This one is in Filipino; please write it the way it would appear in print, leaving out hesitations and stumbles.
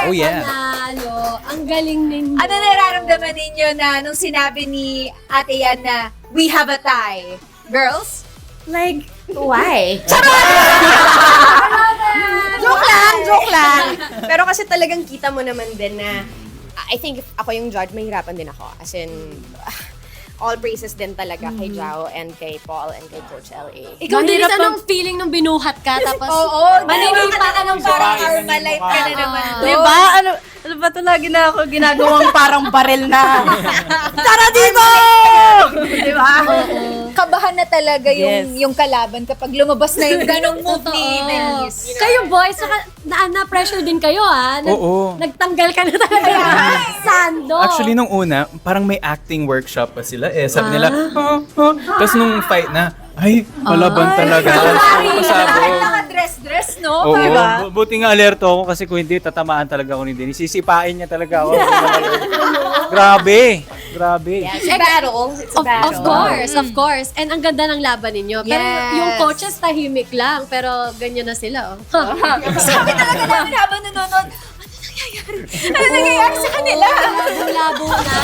Oh yeah. Panalo. Ang galing ninyo. Ano nararamdaman ninyo na nung sinabi ni Ate Yan na we have a tie? Girls? Like, why? Joke lang. Pero kasi talagang kita mo naman din na, I think if ako yung judge, mahirapan din ako. As in, all praises din talaga kay Jao and kay Paul and kay Coach L.A. Ikaw din anong feeling nung binuhat ka tapos Maninipa ka ng parang Armalite ka na naman doon. Diba? Ano ba ito lagi na ako ginagawang parang baril na? Tara dito! Diba? Kabahan na talaga yung Yes. yung kalaban kapag lumabas na yung ganong move ni Denise. Kayo boys, na-pressure din kayo Oo. Nagtanggal ka na talaga ng sando. Actually, nung una, parang may acting workshop pa sila eh. Sabi nila, Tapos nung fight na, ay, palaban talaga. Kahit Pasabog. naka-dress-dress, no? Oo. Diba? Buti nga alerto ako kasi kung hindi, tatamaan talaga ako ni Denise. Sisipain niya talaga ako. Grabe. It's a battle. It's a battle. Of course. And ang ganda ng laban ninyo. Pero Yes. yung coaches tahimik lang, pero ganyan na sila. Sabi talaga namin habang nanonood, ano nangyayari sa kanila? Labo na.